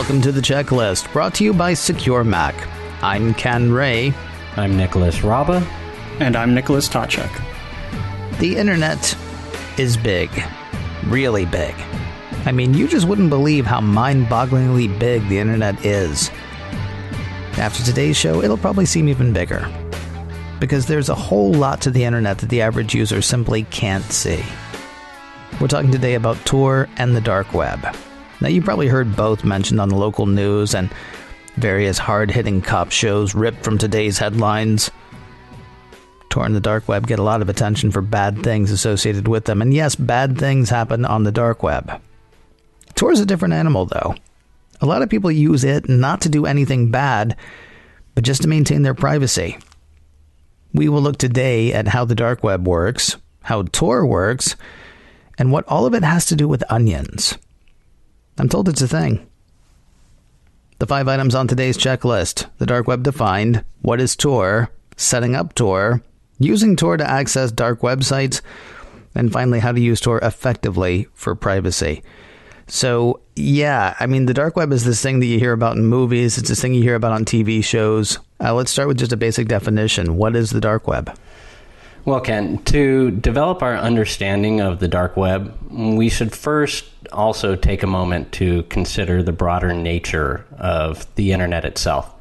Welcome to the Checklist, brought to you by Secure Mac. I'm Ken Ray. I'm Nicholas Raba. And I'm Nicholas Tachek. The internet is big. Really big. I mean, you just wouldn't believe how mind-bogglingly big the internet is. After today's show, it'll probably seem even bigger. Because there's a whole lot to the internet that the average user simply can't see. We're talking today about Tor and the dark web. Now, you probably heard both mentioned on the local news and various hard-hitting cop shows ripped from today's headlines. Tor and the dark web get a lot of attention for bad things associated with them. And yes, bad things happen on the dark web. Tor is a different animal, though. A lot of people use it not to do anything bad, but just to maintain their privacy. We will look today at how the dark web works, how Tor works, and what all of it has to do with onions. I'm told it's a thing. The 5 items on today's checklist: the dark web defined, what is Tor, setting up Tor, using Tor to access dark websites, and finally how to use Tor effectively for privacy. So, yeah, I mean, the dark web is this thing that you hear about in movies. It's this thing you hear about on TV shows. Let's start with just a basic definition. What is the dark web? Well, Ken, to develop our understanding of the dark web, we should first also take a moment to consider the broader nature of the internet itself.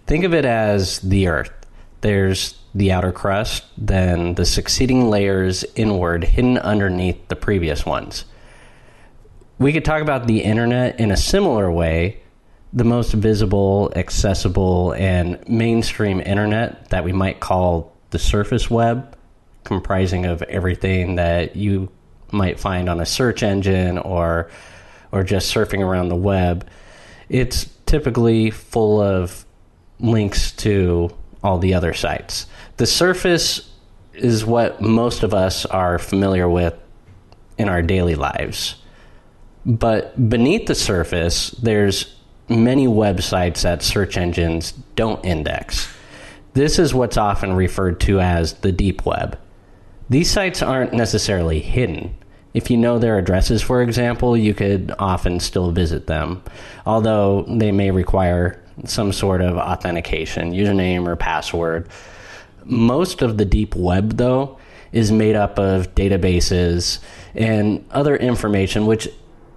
Think of it as the Earth. There's the outer crust, then the succeeding layers inward hidden underneath the previous ones. We could talk about the internet in a similar way. The most visible, accessible, and mainstream internet that we might call the surface web, comprising of everything that you might find on a search engine or just surfing around the web. It's typically full of links to all the other sites. The surface is what most of us are familiar with in our daily lives. But beneath the surface, there's many websites that search engines don't index. This is what's often referred to as the deep web. These sites aren't necessarily hidden. If you know their addresses, for example, you could often still visit them, although they may require some sort of authentication, username or password. Most of the deep web, though, is made up of databases and other information which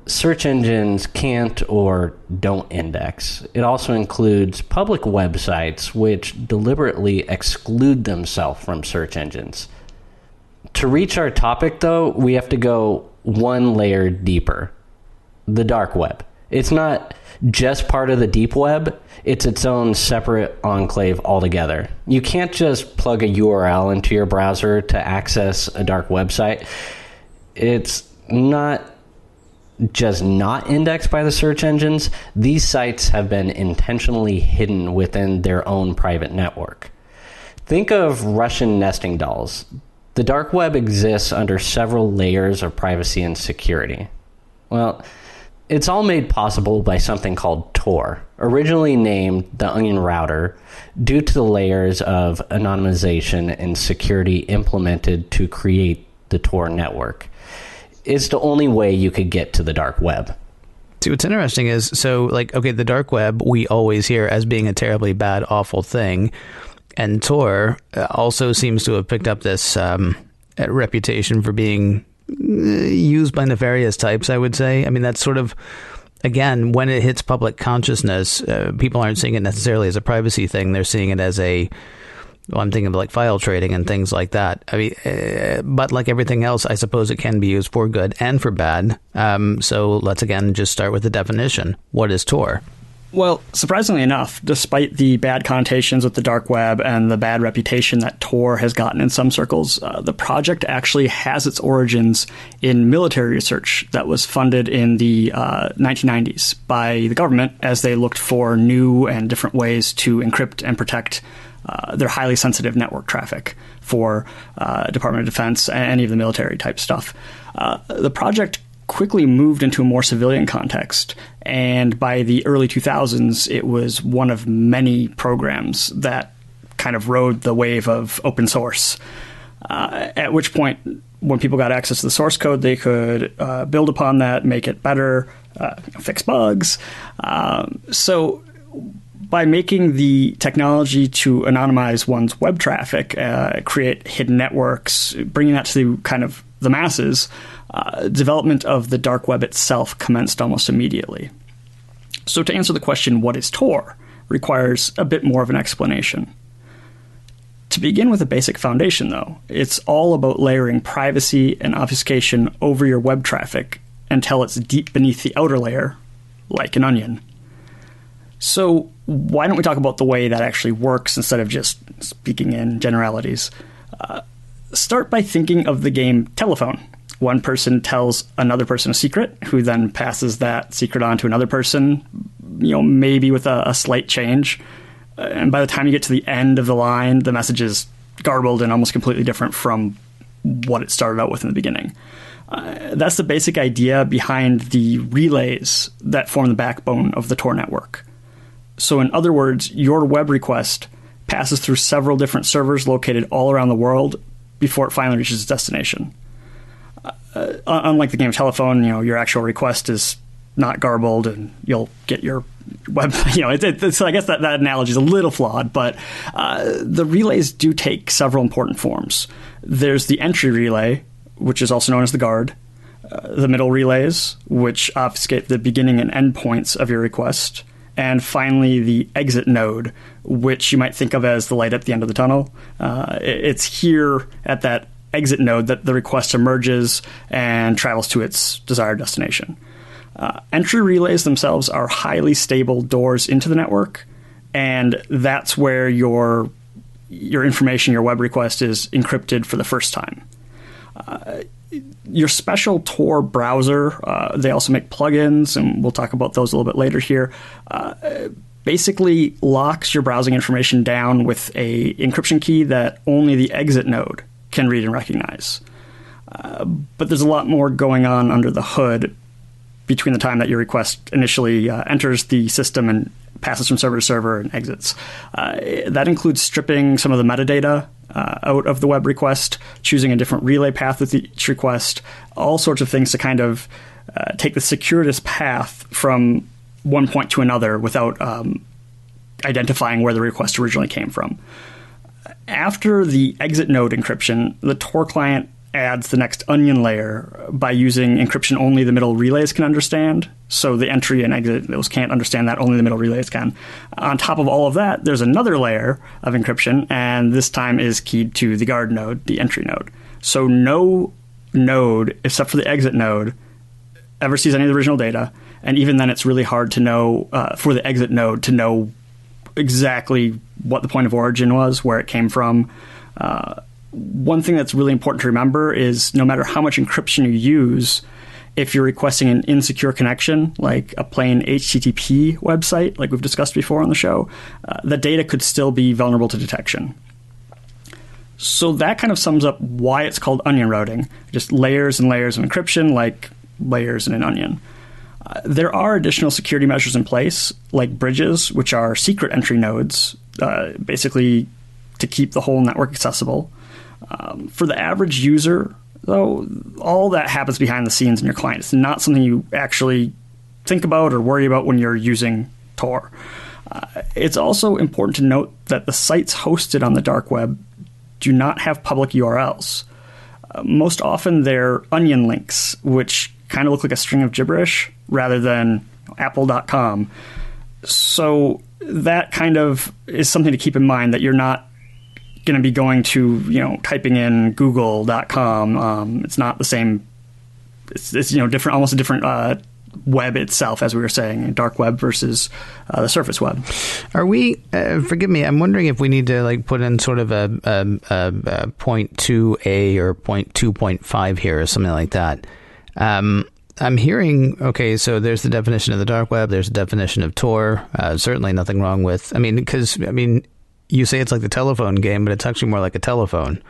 search engines can't or don't index. It also includes public websites which deliberately exclude themselves from search engines. To reach our topic, though, we have to go one layer deeper. The dark web. It's not just part of the deep web. It's its own separate enclave altogether. You can't just plug a URL into your browser to access a dark website. It's not just not indexed by the search engines. These sites have been intentionally hidden within their own private network. Think of Russian nesting dolls. The dark web exists under several layers of privacy and security. Well, it's all made possible by something called Tor, originally named the Onion Router, due to the layers of anonymization and security implemented to create the Tor network. It's the only way you could get to the dark web. See, what's interesting is, the dark web we always hear as being a terribly bad, awful thing. And Tor also seems to have picked up this reputation for being used by nefarious types, I would say. I mean, that's sort of, again, when it hits public consciousness, people aren't seeing it necessarily as a privacy thing. They're seeing it as I'm thinking of like file trading and things like that. I mean, but like everything else, I suppose it can be used for good and for bad. So let's again just start with the definition. What is Tor? Well, surprisingly enough, despite the bad connotations with the dark web and the bad reputation that Tor has gotten in some circles, the project actually has its origins in military research that was funded in the 1990s by the government as they looked for new and different ways to encrypt and protect their highly sensitive network traffic for Department of Defense and any of the military type stuff. The project quickly moved into a more civilian context, and by the early 2000s, it was one of many programs that kind of rode the wave of open source, at which point, when people got access to the source code, they could build upon that, make it better, fix bugs. So by making the technology to anonymize one's web traffic, create hidden networks, bringing that to kind of the masses, development of the dark web itself commenced almost immediately. So to answer the question, what is Tor, requires a bit more of an explanation. To begin with a basic foundation, though, it's all about layering privacy and obfuscation over your web traffic until it's deep beneath the outer layer, like an onion. So why don't we talk about the way that actually works instead of just speaking in generalities? Start by thinking of the game Telephone. One person tells another person a secret, who then passes that secret on to another person, maybe with a slight change. And by the time you get to the end of the line, the message is garbled and almost completely different from what it started out with in the beginning. That's the basic idea behind the relays that form the backbone of the Tor network. So in other words, your web request passes through several different servers located all around the world before it finally reaches its destination. Unlike the game Telephone, your actual request is not garbled and you'll get your web, so I guess that analogy is a little flawed, but the relays do take several important forms. There's the entry relay, which is also known as the guard, the middle relays, which obfuscate the beginning and end points of your request, and finally the exit node, which you might think of as the light at the end of the tunnel. It's here at that exit node that the request emerges and travels to its desired destination. Entry relays themselves are highly stable doors into the network, and that's where your information, your web request, is encrypted for the first time. Your special Tor browser, they also make plugins, and we'll talk about those a little bit later here, basically locks your browsing information down with a encryption key that only the exit node can read and recognize. But there's a lot more going on under the hood between the time that your request initially enters the system and passes from server to server and exits. That includes stripping some of the metadata out of the web request, choosing a different relay path with each request, all sorts of things to kind of take the circuitous path from one point to another without identifying where the request originally came from. After the exit node encryption, the Tor client adds the next onion layer by using encryption only the middle relays can understand. So the entry and exit, those can't understand that, only the middle relays can. On top of all of that, there's another layer of encryption, and this time is keyed to the guard node, the entry node. So no node, except for the exit node, ever sees any of the original data, and even then it's really hard to know, for the exit node, to know exactly what the point of origin was, where it came from. One thing that's really important to remember is no matter how much encryption you use, if you're requesting an insecure connection, like a plain HTTP website, like we've discussed before on the show, the data could still be vulnerable to detection. So that kind of sums up why it's called onion routing, just layers and layers of encryption, like layers in an onion. There are additional security measures in place, like bridges, which are secret entry nodes, basically to keep the whole network accessible. For the average user, though, all that happens behind the scenes in your client. It's not something you actually think about or worry about when you're using Tor. It's also important to note that the sites hosted on the dark web do not have public URLs. Most often they're onion links, which kind of look like a string of gibberish rather than apple.com. So that kind of is something to keep in mind, that you're not going to be going to, typing in google.com. It's not the same. It's different, almost a different web itself, as we were saying, dark web versus the surface web. Are we, forgive me, I'm wondering if we need to put in sort of a 0.2a or 0.2.5 here or something like that. I'm hearing, okay, so there's the definition of the dark web, there's a definition of Tor, certainly nothing wrong with, you say it's like the telephone game, but it's actually more like a telephone,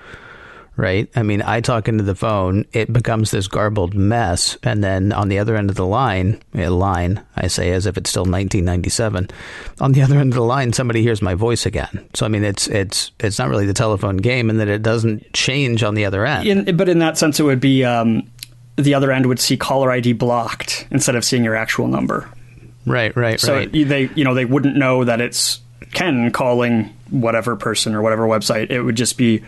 right? I talk into the phone, it becomes this garbled mess, and then on the other end of the line, I say as if it's still 1997, on the other end of the line, somebody hears my voice again. So, it's not really the telephone game in that it doesn't change on the other end. But in that sense, it would be the other end would see caller ID blocked instead of seeing your actual number. Right. So they wouldn't know that it's Ken calling whatever person or whatever website. It would just be,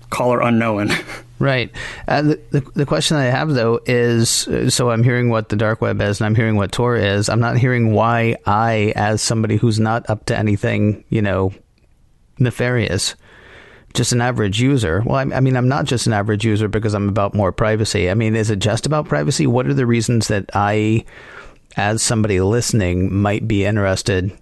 caller unknown. Right. The question I have, though, is, so I'm hearing what the dark web is and I'm hearing what Tor is. I'm not hearing why I, as somebody who's not up to anything, nefarious, just an average user. Well, I mean, I'm not just an average user because I'm about more privacy. I mean, is it just about privacy? What are the reasons that I, as somebody listening, might be interested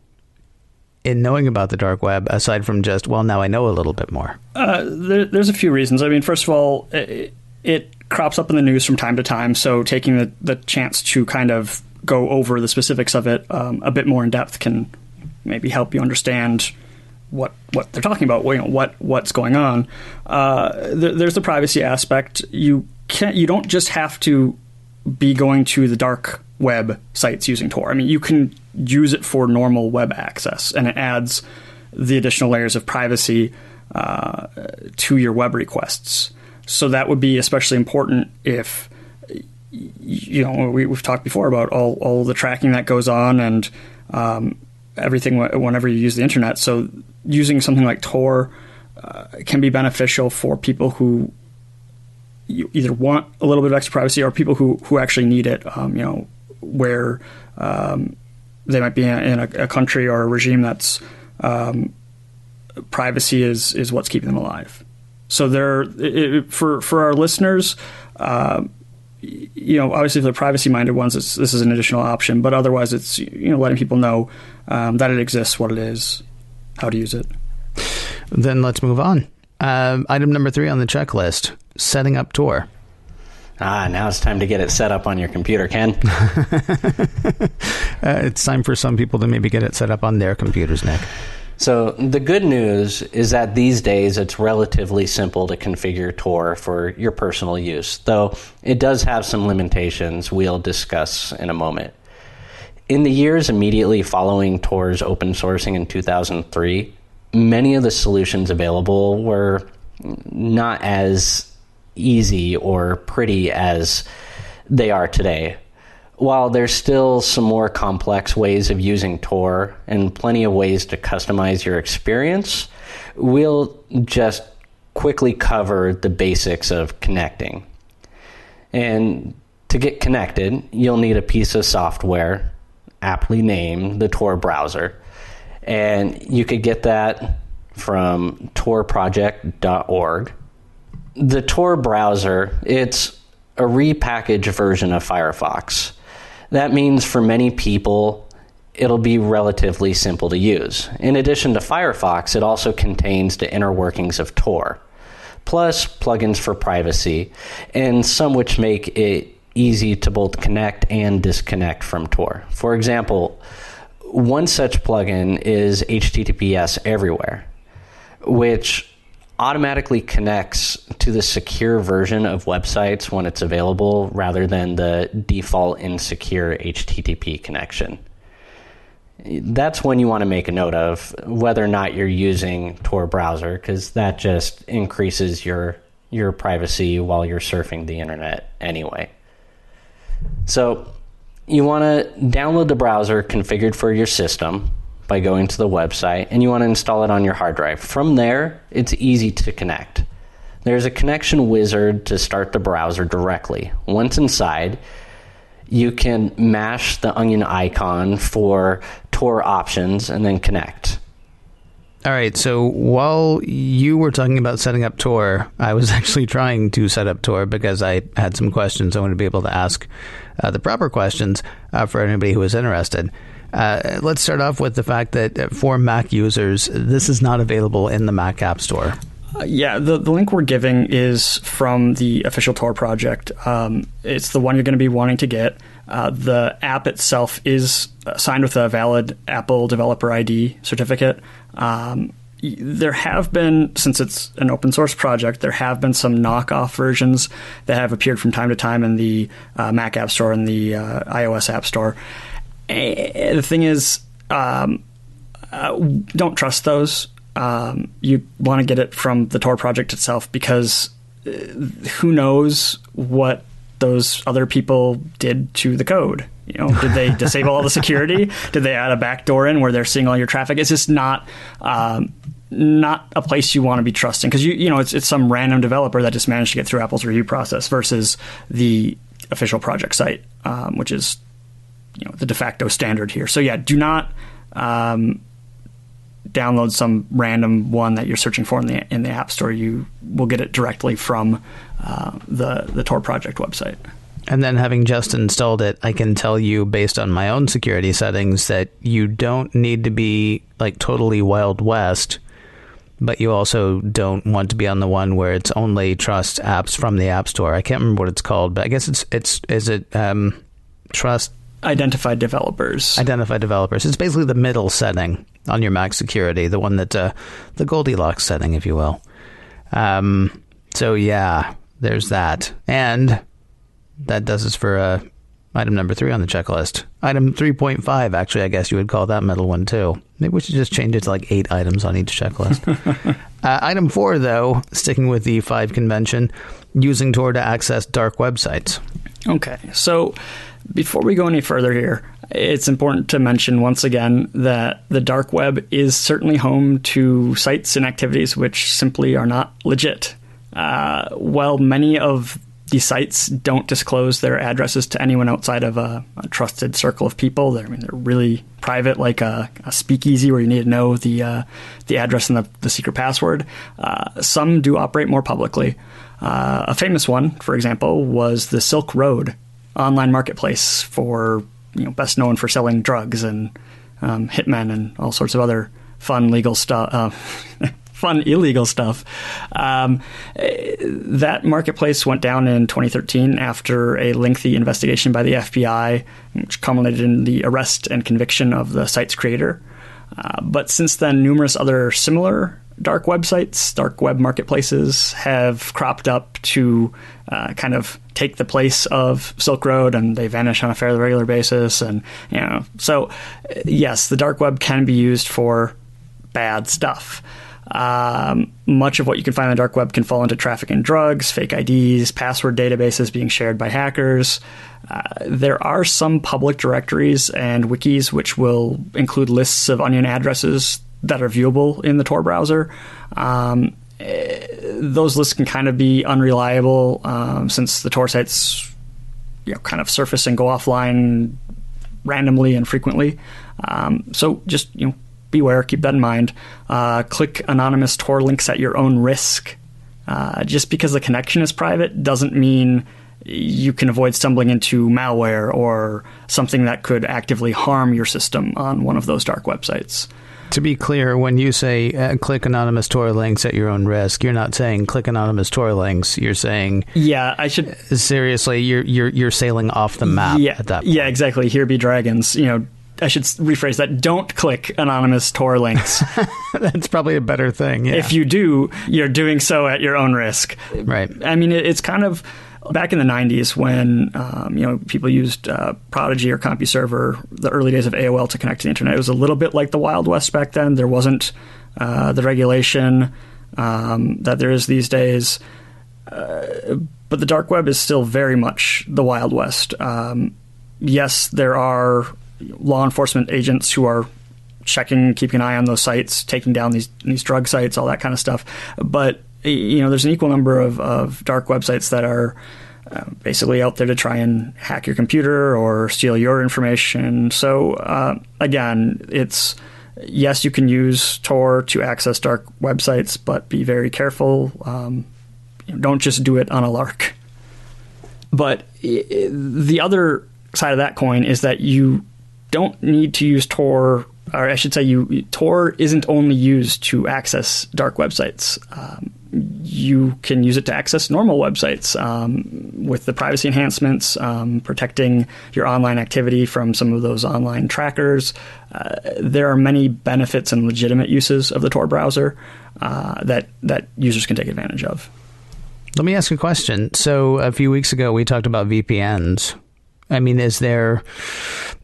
in knowing about the dark web, aside from just, well, now I know a little bit more? There's a few reasons. I mean, first of all, it crops up in the news from time to time, so taking the chance to kind of go over the specifics of it a bit more in depth can maybe help you understand what they're talking about, what's going on. There's the privacy aspect. You don't just have to be going to the dark web sites using Tor. I mean, you can use it for normal web access, and it adds the additional layers of privacy to your web requests. So that would be especially important if, we've talked before about all the tracking that goes on and everything whenever you use the internet. So using something like Tor can be beneficial for people who you either want a little bit of extra privacy or people who actually need it, where they might be in a country or a regime that's privacy is what's keeping them alive. So for our listeners, obviously for the privacy-minded ones, this is an additional option, but otherwise it's letting people know that it exists, what it is, how to use it. Then let's move on. Item number 3 on the checklist: setting up Tor. Now it's time to get it set up on your computer, Ken. It's time for some people to maybe get it set up on their computers, Nick. So the good news is that these days it's relatively simple to configure Tor for your personal use, though it does have some limitations we'll discuss in a moment. In the years immediately following Tor's open sourcing in 2003, many of the solutions available were not as easy or pretty as they are today. While there's still some more complex ways of using Tor and plenty of ways to customize your experience, we'll just quickly cover the basics of connecting. And to get connected, you'll need a piece of software, aptly named the Tor browser. And you could get that from torproject.org. The Tor browser, it's a repackaged version of Firefox. That means for many people, it'll be relatively simple to use. In addition to Firefox, it also contains the inner workings of Tor, plus plugins for privacy, and some which make it easy to both connect and disconnect from Tor. For example, one such plugin is HTTPS Everywhere, which automatically connects to the secure version of websites when it's available rather than the default insecure HTTP connection. That's when you want to make a note of whether or not you're using Tor browser, because that just increases your privacy while you're surfing the internet anyway. So you want to download the browser configured for your system by going to the website, and you want to install it on your hard drive. From there, it's easy to connect. There's a connection wizard to start the browser directly. Once inside, you can mash the onion icon for Tor options and then connect. All right, so while you were talking about setting up Tor, I was actually trying to set up Tor because I had some questions. I wanted to be able to ask the proper questions for anybody who was interested. Let's start off with the fact that for Mac users, this is not available in the Mac App Store. The link we're giving is from the official Tor project. It's the one you're going to be wanting to get. The app itself is signed with a valid Apple Developer ID certificate. There have been, since it's an open source project, there have been some knockoff versions that have appeared from time to time in the Mac App Store and the iOS App Store. The thing is, don't trust those. You want to get it from the Tor project itself, because who knows what those other people did to the code. Did they disable all the security? Did they add a backdoor in where they're seeing all your traffic? It's just not a place you want to be trusting, because it's some random developer that just managed to get through Apple's review process versus the official project site, which is the de facto standard here. So yeah, do not download some random one that you're searching for in the App Store. You will get it directly from the Tor project website. And then, having just installed it, I can tell you, based on my own security settings, that you don't need to be like totally Wild West, but you also don't want to be on the one where it's only trust apps from the App Store. I can't remember what it's called, but I guess is it trust identified developers. Identified developers. It's basically the middle setting on your Mac security, the one that the Goldilocks setting, if you will. So yeah, there's that. And that does us for item number 3 on the checklist. Item 3.5, actually, I guess you would call that middle one too. Maybe we should just change it to like 8 items on each checklist. Item 4, though, sticking with the 5 convention, using Tor to access dark websites. Okay, so before we go any further here, it's important to mention once again that the dark web is certainly home to sites and activities which simply are not legit. While many of these sites don't disclose their addresses to anyone outside of a trusted circle of people, they're really private, like a speakeasy where you need to know the address and the secret password. Some do operate more publicly. A famous one, for example, was the Silk Road online marketplace, for best known for selling drugs and hitmen and all sorts of other fun illegal stuff. That marketplace went down in 2013 after a lengthy investigation by the FBI, which culminated in the arrest and conviction of the site's creator. But since then, numerous other similar dark websites, dark web marketplaces, have cropped up to kind of take the place of Silk Road, and they vanish on a fairly regular basis. And so yes, the dark web can be used for bad stuff. Much of what you can find on the dark web can fall into traffic in drugs, fake IDs, password databases being shared by hackers. There are some public directories and wikis which will include lists of onion addresses that are viewable in the Tor browser. Those lists can kind of be unreliable since the Tor sites kind of surface and go offline randomly and frequently. So just beware, keep that in mind. Click anonymous Tor links at your own risk. Just because the connection is private doesn't mean you can avoid stumbling into malware or something that could actively harm your system on one of those dark websites. To be clear, when you say click anonymous Tor links at your own risk, you're not saying click anonymous Tor links. You're saying, yeah, I should seriously, you're sailing off the map at that point. Yeah, exactly. Here be dragons. I should rephrase that. Don't click anonymous Tor links. That's probably a better thing. Yeah. If you do, you're doing so at your own risk. Right. I mean, it's kind of back in the 90s when people used Prodigy or CompuServer, the early days of AOL, to connect to the internet. It was a little bit like the Wild West back then. There wasn't the regulation that there is these days. But the dark web is still very much the Wild West. Yes, there are law enforcement agents who are checking, keeping an eye on those sites, taking down these drug sites, all that kind of stuff. But there's an equal number of dark websites that are basically out there to try and hack your computer or steal your information. So again, yes, you can use Tor to access dark websites, but be very careful. Don't just do it on a lark. But the other side of that coin is that you don't need to use Tor, or I should say Tor isn't only used to access dark websites. You can use it to access normal websites with the privacy enhancements, protecting your online activity from some of those online trackers. There are many benefits and legitimate uses of the Tor browser that users can take advantage of. Let me ask a question. So a few weeks ago, we talked about VPNs. I mean, is there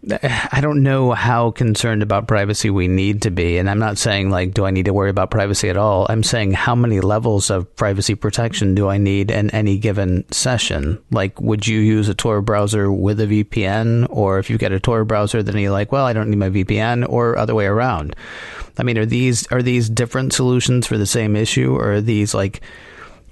I don't know how concerned about privacy we need to be. And I'm not saying, like, do I need to worry about privacy at all? I'm saying, how many levels of privacy protection do I need in any given session? Like, would you use a Tor browser with a VPN? Or if you get a Tor browser, then you're like, well, I don't need my VPN, or other way around. I mean, are these different solutions for the same issue? Or are these like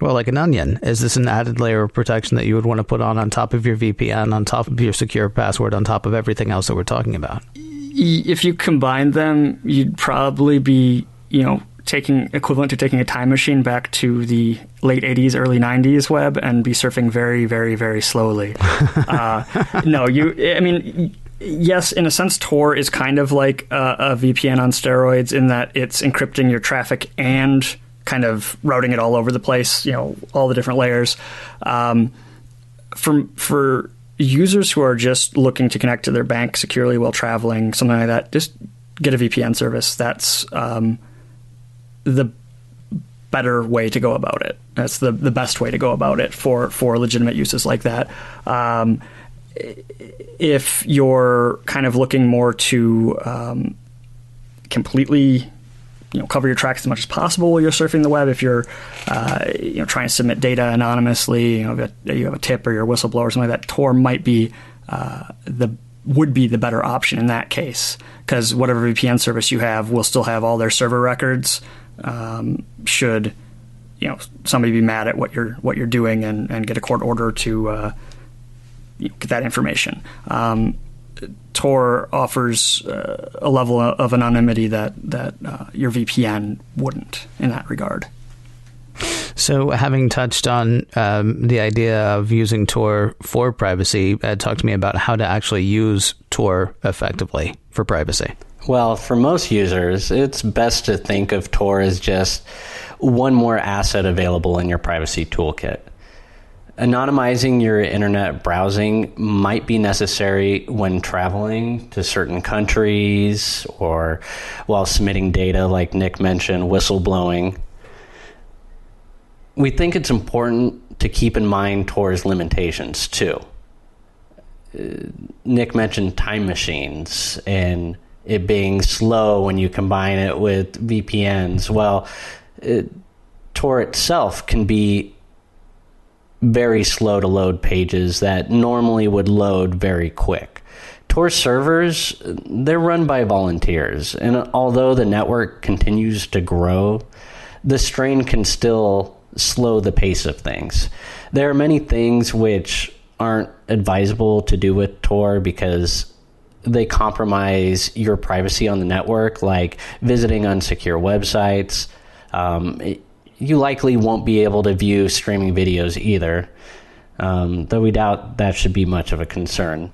an onion? Is this an added layer of protection that you would want to put on top of your VPN, on top of your secure password, on top of everything else that we're talking about? If you combine them, you'd probably be, taking equivalent to taking a time machine back to the late 80s, early 90s web and be surfing very, very, very slowly. Yes, in a sense, Tor is kind of like a VPN on steroids in that it's encrypting your traffic and kind of routing it all over the place, all the different layers. For users who are just looking to connect to their bank securely while traveling, something like that, just get a VPN service. That's the better way to go about it. That's the best way to go about it for legitimate uses like that. If you're kind of looking more to completely cover your tracks as much as possible while you're surfing the web. If you're, trying to submit data anonymously, you have a tip or you're a whistleblower or something like that, Tor might be would be the better option in that case, because whatever VPN service you have will still have all their server records. Should somebody be mad at what you're doing and get a court order to get that information. Tor offers a level of anonymity that your VPN wouldn't in that regard. So, having touched on the idea of using Tor for privacy, talk to me about how to actually use Tor effectively for privacy. Well, for most users, it's best to think of Tor as just one more asset available in your privacy toolkit. Anonymizing your internet browsing might be necessary when traveling to certain countries or while submitting data, like Nick mentioned, whistleblowing. We think it's important to keep in mind Tor's limitations, too. Nick mentioned time machines and it being slow when you combine it with VPNs. Well, Tor itself can be very slow to load pages that normally would load very quick. Tor servers, they're run by volunteers, and although the network continues to grow, the strain can still slow the pace of things. There are many things which aren't advisable to do with Tor because they compromise your privacy on the network, like visiting unsecure websites. You likely won't be able to view streaming videos either, though we doubt that should be much of a concern.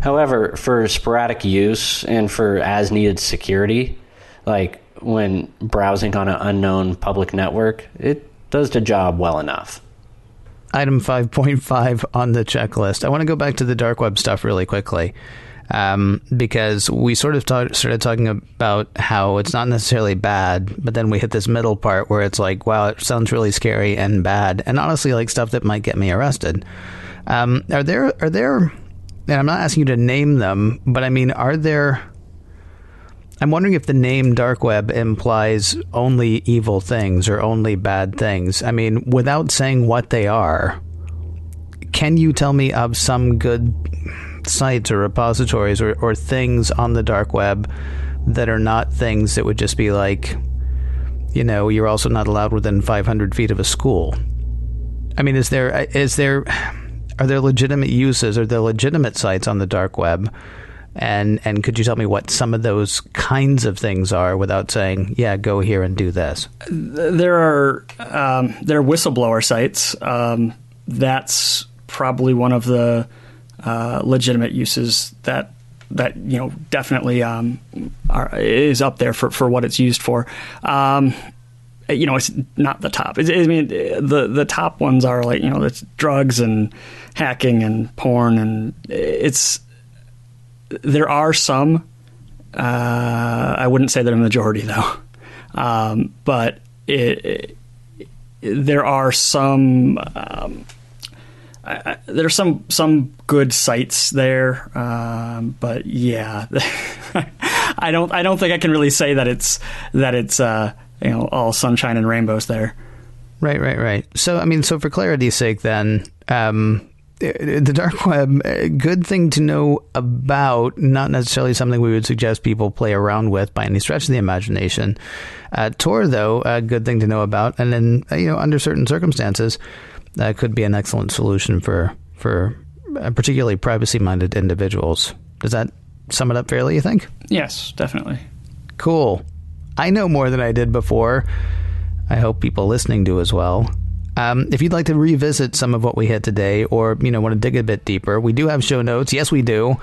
However, for sporadic use and for as-needed security, like when browsing on an unknown public network, it does the job well enough. Item 5.5 on the checklist. I want to go back to the dark web stuff really quickly. Because we sort of started talking about how it's not necessarily bad, but then we hit this middle part where it's like, wow, it sounds really scary and bad, and honestly, like stuff that might get me arrested. Are there? And I'm not asking you to name them, but I mean, are there? I'm wondering if the name dark web implies only evil things or only bad things. I mean, without saying what they are, can you tell me of some good sites or repositories or things on the dark web that are not things that would just be like, you're also not allowed within 500 feet of a school? I mean, are there legitimate uses? Are there legitimate sites on the dark web? And could you tell me what some of those kinds of things are without saying, yeah, go here and do this? There are whistleblower sites. That's probably one of the legitimate uses that definitely is up there for what it's used for. It's not the top. The top ones are like it's drugs and hacking and porn, and there are some. I wouldn't say they're a majority though, but there are some There's some good sites there, but yeah, I don't think I can really say that it's all sunshine and rainbows there. Right. So for clarity's sake, then, the dark web, a good thing to know about, not necessarily something we would suggest people play around with by any stretch of the imagination. Tor, though, a good thing to know about, and then under certain circumstances, that could be an excellent solution for particularly privacy-minded individuals. Does that sum it up fairly, you think? Yes, definitely. Cool. I know more than I did before. I hope people listening do as well. If you'd like to revisit some of what we had today, or want to dig a bit deeper, we do have show notes. Yes, we do.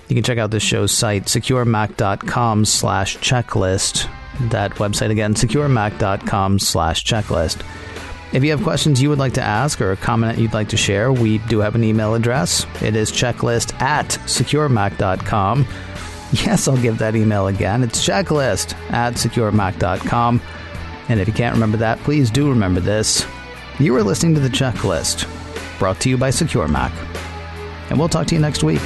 You can check out the show's site, securemac.com/checklist. That website again, securemac.com/checklist. If you have questions you would like to ask or a comment you'd like to share, we do have an email address. It is checklist@securemac.com. Yes, I'll give that email again. It's checklist@securemac.com. And if you can't remember that, please do remember this. You are listening to The Checklist, brought to you by Secure Mac. And we'll talk to you next week.